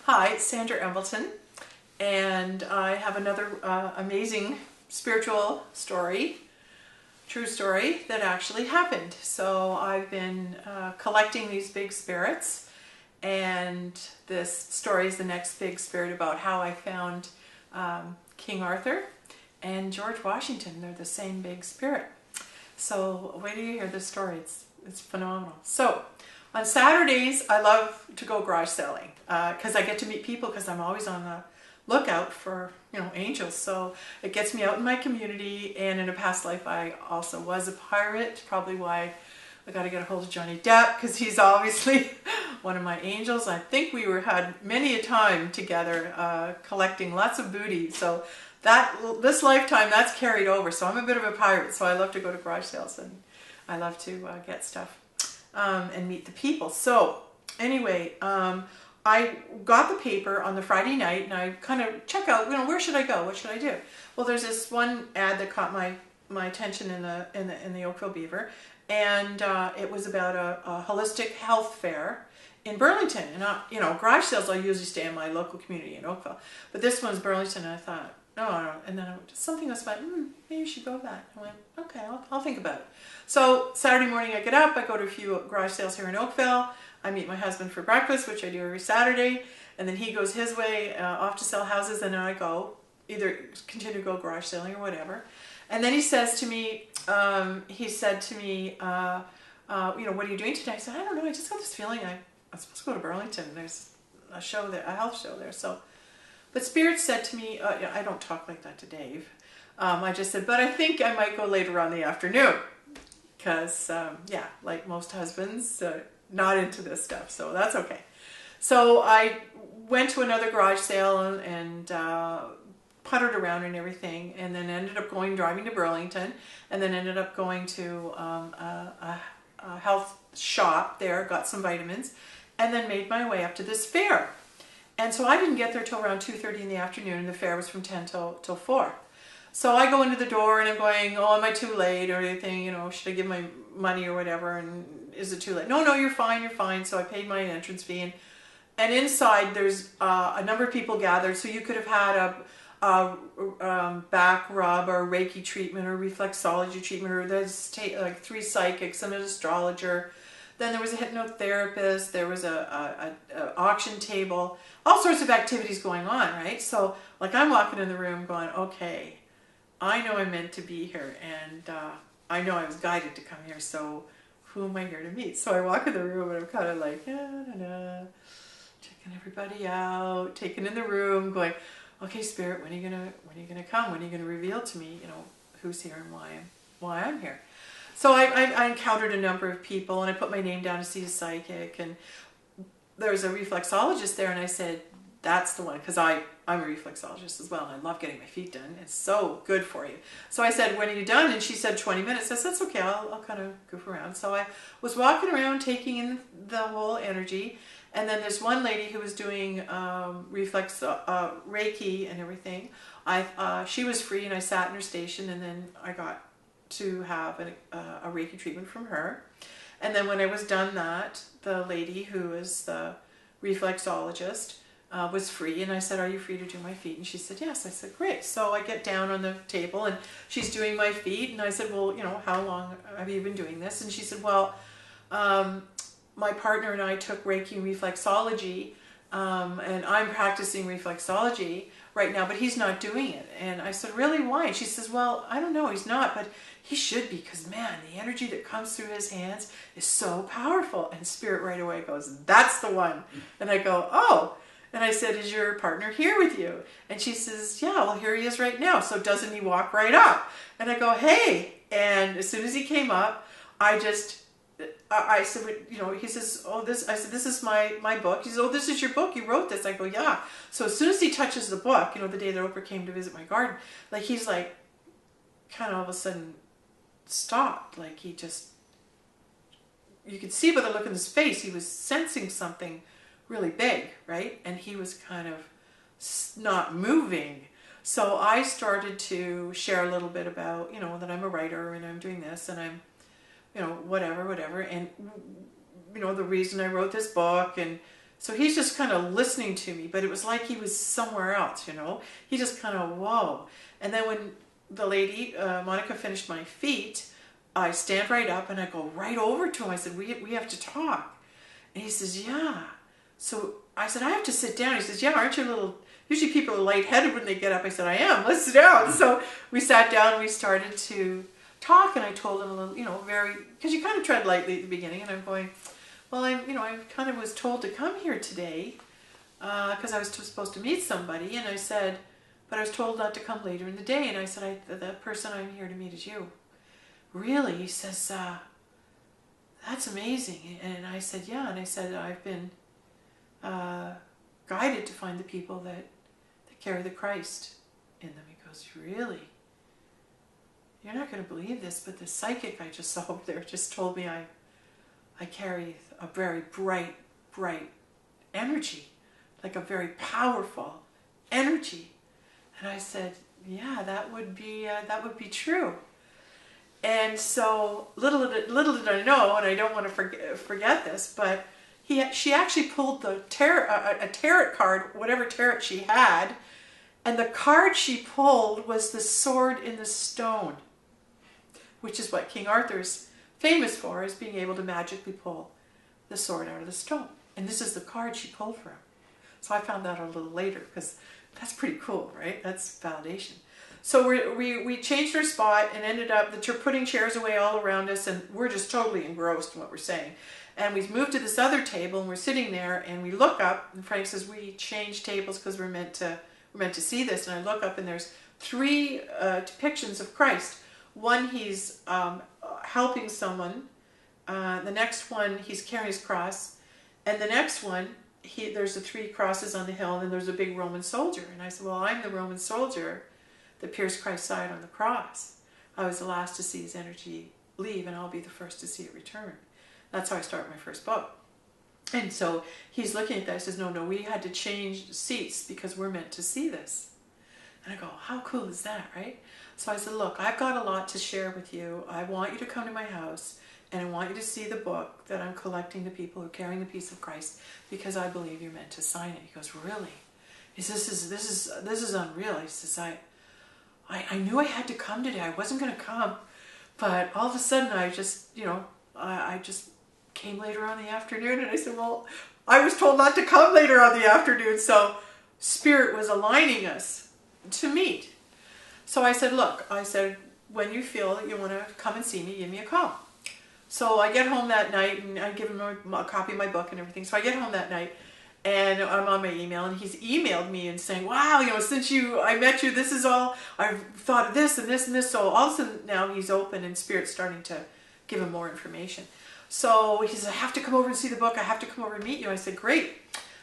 Hi, it's Sandra Embleton, and I have another amazing spiritual story, true story that actually happened. So I've been collecting these big spirits, and this story is the next big spirit about how I found King Arthur and George Washington. They're the same big spirit. So wait till you hear this story. It's phenomenal. So on Saturdays, I love to go garage selling because I get to meet people because I'm always on the lookout for, angels. So it gets me out in my community, and in a past life, I also was a pirate. Probably why I got to get a hold of Johnny Depp, because he's obviously one of my angels. I think we had many a time together collecting lots of booty. So this lifetime, that's carried over. So I'm a bit of a pirate. So I love to go to garage sales, and I love to get stuff. And meet the people. So anyway, I got the paper on the Friday night, and I kind of check out, where should I go? What should I do? Well, there's this one ad that caught my attention in the Oakville Beaver, and it was about a holistic health fair in Burlington. And garage sales, I usually stay in my local community in Oakville, but this one's Burlington, and I thought, no. And then something was like, maybe you should go to that. I went, okay, I'll think about it. So Saturday morning I get up, I go to a few garage sales here in Oakville. I meet my husband for breakfast, which I do every Saturday. And then he goes his way off to sell houses, and then I go, either continue to go garage selling or whatever. And then he says to me, what are you doing today? I said, I don't know, I just got this feeling I'm supposed to go to Burlington. There's a show there, a health show there. But Spirit said to me, I don't talk like that to Dave. I just said, but I think I might go later on in the afternoon. Because, like most husbands, not into this stuff. So that's okay. So I went to another garage sale and puttered around and everything. And then ended up driving to Burlington. And then ended up going to a health shop there, got some vitamins. And then made my way up to this fair. And so I didn't get there till around 2:30 in the afternoon, and the fair was from 10 till 4. So I go into the door, and I'm going, am I too late or anything? Should I give my money or whatever? And is it too late? No, you're fine. So I paid my entrance fee, and inside there's a number of people gathered. So you could have had a back rub or Reiki treatment or reflexology treatment, or there's like 3 psychics and an astrologer. Then there was a hypnotherapist, there was a auction table, all sorts of activities going on, right? So like I'm walking in the room going, okay, I know I'm meant to be here, and I know I was guided to come here, so who am I here to meet? So I walk in the room, and I'm kind of like, checking everybody out, taking in the room, going, okay, Spirit, when are you gonna come? When are you gonna reveal to me, who's here and why I'm here? So I encountered a number of people, and I put my name down to see a psychic, and there was a reflexologist there, and I said, that's the one, because I'm a reflexologist as well, and I love getting my feet done. It's so good for you. So I said, when are you done? And she said 20 minutes. I said, that's okay, I'll kind of goof around. So I was walking around taking in the whole energy, and then there's one lady who was doing Reiki and everything. She was free, and I sat in her station, and then I got to have a Reiki treatment from her. And then when I was done that, the lady who is the reflexologist was free, and I said, are you free to do my feet? And she said, yes. I said, great. So I get down on the table, and she's doing my feet, and I said, well, how long have you been doing this? And she said, well, my partner and I took Reiki and reflexology, and I'm practicing reflexology right now, but he's not doing it. And I said, really, why? And she says, well, I don't know, he's not, but he should be, because man, the energy that comes through his hands is so powerful. And Spirit right away goes, that's the one. And I go, oh. And I said, is your partner here with you? And she says, yeah, well, here he is right now. So doesn't he walk right up? And I go, hey. And as soon as he came up, I said, he says, this is my book. He says, oh, this is your book, you wrote this. I go, yeah. So as soon as he touches the book, the day that Oprah came to visit my garden, like he's like, kind of all of a sudden stopped. Like you could see by the look in his face, he was sensing something really big, right? And he was kind of not moving. So I started to share a little bit about, that I'm a writer, and I'm doing this, and I'm, whatever. And, the reason I wrote this book, and So he's just kind of listening to me, but it was like he was somewhere else, you know. He just kind of, whoa. And then when the lady, Monica, finished my feet, I stand right up and I go right over to him. I said, we have to talk. And he says, yeah. So I said, I have to sit down. He says, yeah, aren't you a little, usually people are lightheaded when they get up. I said, I am, let's sit down. So we sat down and we started to talk, and I told him a little, you know, because you kind of tread lightly at the beginning, and I'm going, well, I kind of was told to come here today because I was supposed to meet somebody, and I said, but I was told not to come later in the day, and I said, the person I'm here to meet is you. Really? He says, that's amazing. And I said, yeah, and I said, I've been guided to find the people that carry the Christ in them. He goes, really? You're not going to believe this, but the psychic I just saw up there just told me I carry a very bright energy, like a very powerful energy. And I said, yeah, that would be true. And so little did I know, and I don't want to forget this, but she actually pulled a tarot card, whatever tarot she had, and the card she pulled was the sword in the stone, which is what King Arthur's famous for, is being able to magically pull the sword out of the stone. And this is the card she pulled for him. So I found that out a little later, because that's pretty cool, right? That's validation. So we changed our spot and ended up that you're putting chairs away all around us, and we're just totally engrossed in what we're saying. And we moved to this other table, and we're sitting there, and we look up, and Frank says, we changed tables because we're meant to see this. And I look up, and there's 3 depictions of Christ. One, he's helping someone. The next one, he's carrying his cross. And the next one, there's the 3 crosses on the hill, and then there's a big Roman soldier. And I said, well, I'm the Roman soldier that pierced Christ's side on the cross. I was the last to see his energy leave, and I'll be the first to see it return. That's how I start my first book. And so he's looking at that. He says, no, we had to change seats because we're meant to see this. And I go, how cool is that, right? So I said, look, I've got a lot to share with you. I want you to come to my house, and I want you to see the book that I'm collecting, the people who are carrying the peace of Christ, because I believe you're meant to sign it. He goes, really? He says, this is unreal. He says, I knew I had to come today. I wasn't going to come, but all of a sudden I just, I just came later on in the afternoon, and I said, well, I was told not to come later on the afternoon, so Spirit was aligning us to meet. So I said, look, when you feel that you want to come and see me, give me a call. So I get home that night, and I give him a copy of my book and everything. So I get home that night, and I'm on my email, and he's emailed me and saying, wow, since I met you, this is all, I've thought of this and this and this. So all of a sudden now he's open, and Spirit's starting to give him more information. So he says, I have to come over and see the book. I have to come over and meet you. I said, great.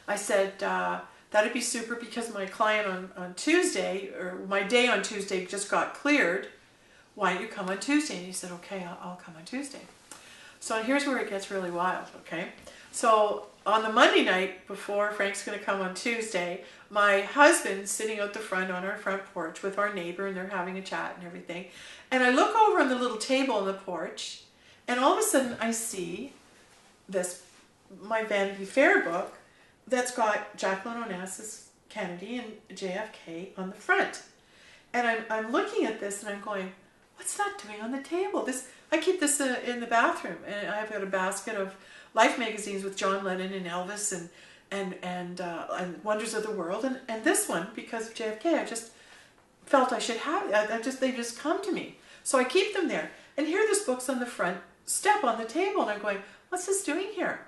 I said, that'd be super, because my client on Tuesday, or my day on Tuesday, just got cleared. Why don't you come on Tuesday? And he said, okay, I'll come on Tuesday. So here's where it gets really wild, okay? So on the Monday night, before Frank's going to come on Tuesday, my husband's sitting out the front on our front porch with our neighbor, and they're having a chat and everything. And I look over on the little table on the porch, and all of a sudden I see my Vanity Fair book that's got Jacqueline Onassis Kennedy and JFK on the front. And I'm looking at this, and I'm going, what's that doing on the table? I keep this in the bathroom, and I've got a basket of Life magazines with John Lennon and Elvis and Wonders of the World, and this one, because of JFK, I just felt I should have it. They just come to me. So I keep them there. And here this book's on the front step on the table, and I'm going, what's this doing here?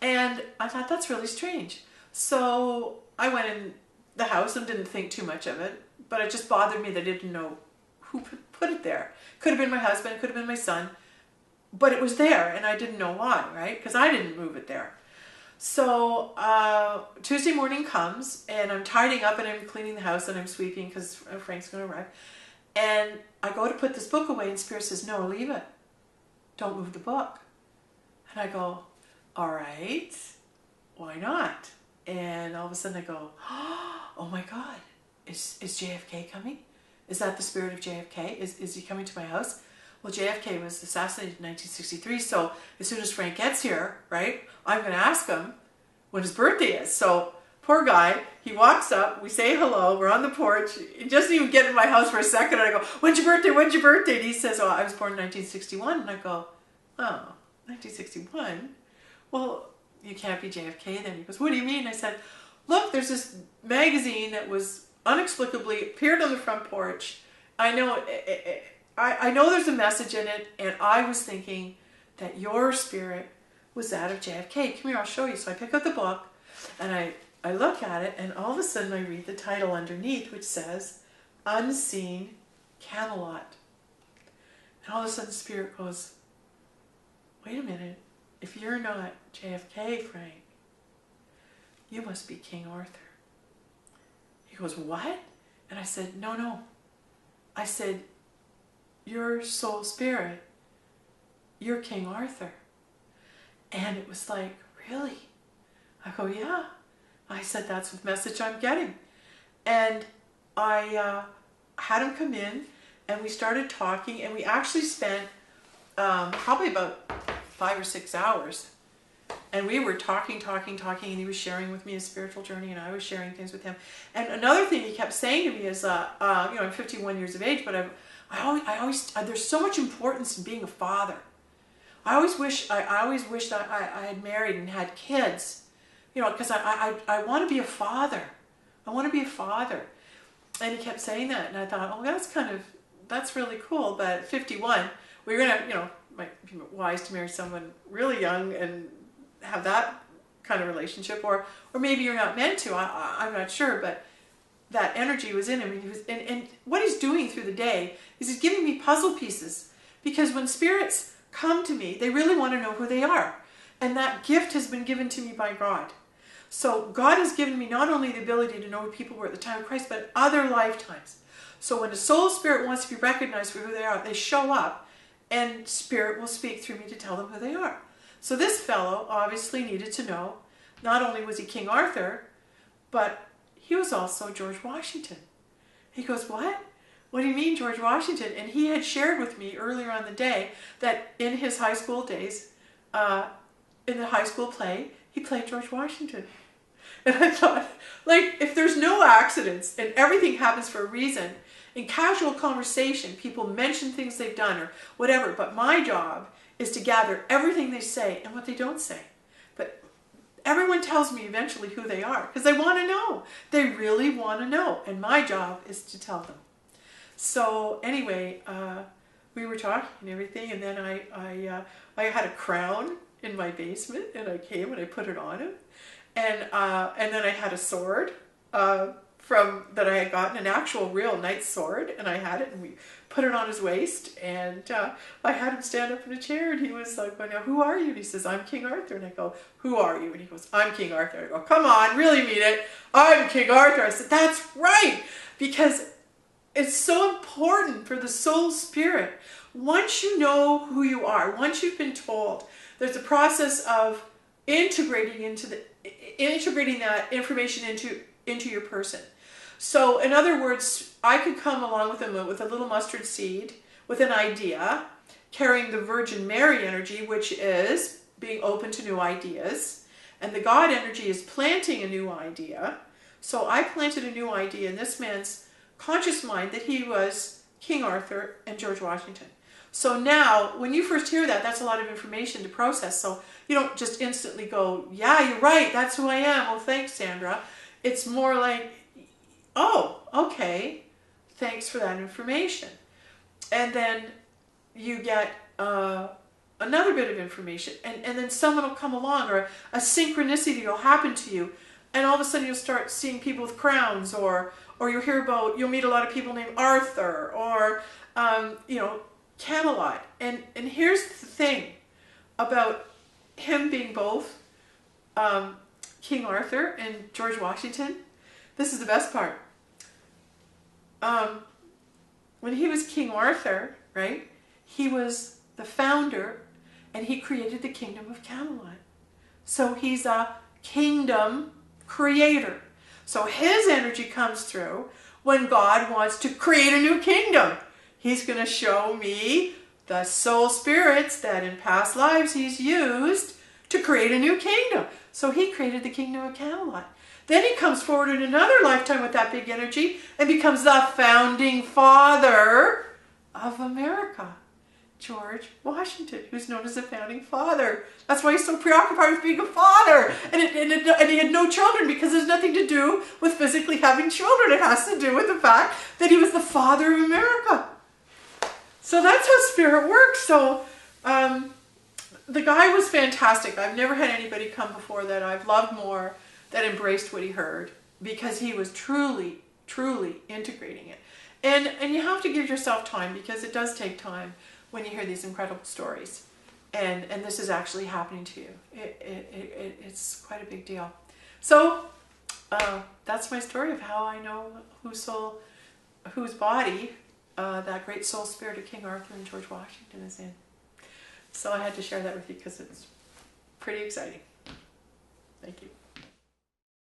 And I thought, that's really strange. So I went in the house and didn't think too much of it, but it just bothered me that I didn't know who put it there. Could have been my husband, could have been my son, but it was there, and I didn't know why, right? Because I didn't move it there. So Tuesday morning comes, and I'm tidying up, and I'm cleaning the house, and I'm sweeping because Frank's going to arrive. And I go to put this book away, and Spirit says, no, leave it. Don't move the book. And I go, all right, why not? And all of a sudden I go, oh my God, is JFK coming? Is that the spirit of JFK? Is he coming to my house? Well, JFK was assassinated in 1963, so as soon as Frank gets here, right, I'm going to ask him, when his birthday is. So poor guy, he walks up, we say hello, we're on the porch. He doesn't even get in my house for a second. And I go, when's your birthday? When's your birthday? And he says, oh, I was born in 1961. And I go, oh, 1961? Well, you can't be JFK then. He goes, what do you mean? I said, look, there's this magazine that was inexplicably appeared on the front porch. I know I know there's a message in it, and I was thinking that your spirit was that of JFK. Come here, I'll show you. So I pick up the book, and I look at it, and all of a sudden I read the title underneath, which says, Unseen Camelot. And all of a sudden Spirit goes, wait a minute, if you're not JFK, Frank, you must be King Arthur. He goes, what? And I said, no. I said, your soul spirit, you're King Arthur. And it was like, really? I go, yeah. I said, that's the message I'm getting. And I had him come in, and we started talking, and we actually spent probably about 5 or 6 hours. And we were talking, and he was sharing with me his spiritual journey, and I was sharing things with him. And another thing he kept saying to me is, I'm 51 years of age, but I always there's so much importance in being a father. I always wished that I had married and had kids, because I want to be a father. I want to be a father. And he kept saying that, and I thought, oh, that's really cool. But at 51, we were gonna, might be wise to marry someone really young and have that kind of relationship, or maybe you're not meant to. I'm not sure, but that energy was in him, and he was, and what he's doing through the day is he's giving me puzzle pieces, because when spirits come to me, they really want to know who they are, and that gift has been given to me by God. So God has given me not only the ability to know who people were at the time of Christ, but other lifetimes. So when a soul spirit wants to be recognized for who they are, they show up, and Spirit will speak through me to tell them who they are. So this fellow obviously needed to know, not only was he King Arthur, but he was also George Washington. He goes, what? What do you mean, George Washington? And he had shared with me earlier on the day that in his high school days, in the high school play, he played George Washington. And I thought, if there's no accidents and everything happens for a reason, in casual conversation, people mention things they've done or whatever, but my job is to gather everything they say and what they don't say. But everyone tells me eventually who they are, because they want to know. They really want to know, and my job is to tell them. So anyway, we were talking and everything, and then I had a crown in my basement, and I came and I put it on him, and then I had a sword from that I had gotten, an actual real knight's sword, and I had it, and we put it on his waist, and I had him stand up in a chair, and he was like, well, now, who are you? And he says, I'm King Arthur. And I go, who are you? And he goes, I'm King Arthur. I go, come on, really mean it. I'm King Arthur. I said, that's right, because it's so important for the soul spirit. Once you know who you are, once you've been told, there's a process of integrating that information into your person. So in other words, I could come along with a little mustard seed, with an idea, carrying the Virgin Mary energy, which is being open to new ideas, and the God energy is planting a new idea. So I planted a new idea in this man's conscious mind that he was King Arthur and George Washington. So now, when you first hear that, that's a lot of information to process. So you don't just instantly go, yeah, you're right, that's who I am. Well, thanks, Sandra. It's more like, oh, okay, thanks for that information. And then you get another bit of information, and then someone will come along, or a synchronicity will happen to you, and all of a sudden you'll start seeing people with crowns, or you'll meet a lot of people named Arthur, or Camelot. And here's the thing about him being both King Arthur and George Washington. This is the best part. When he was King Arthur, right, he was the founder, and he created the kingdom of Camelot. So he's a kingdom creator. So his energy comes through when God wants to create a new kingdom. He's going to show me the soul spirits that in past lives he's used to create a new kingdom. So he created the kingdom of Camelot. Then he comes forward in another lifetime with that big energy and becomes the founding father of America. George Washington, who's known as the founding father. That's why he's so preoccupied with being a father. And he had no children, because there's nothing to do with physically having children. It has to do with the fact that he was the father of America. So that's how spirit works. So the guy was fantastic. I've never had anybody come before that I've loved more, that embraced what he heard, because he was truly, truly integrating it. And you have to give yourself time, because it does take time when you hear these incredible stories. And this is actually happening to you. It's quite a big deal. So that's my story of how I know whose body that great soul spirit of King Arthur and George Washington is in. So I had to share that with you because it's pretty exciting. Thank you.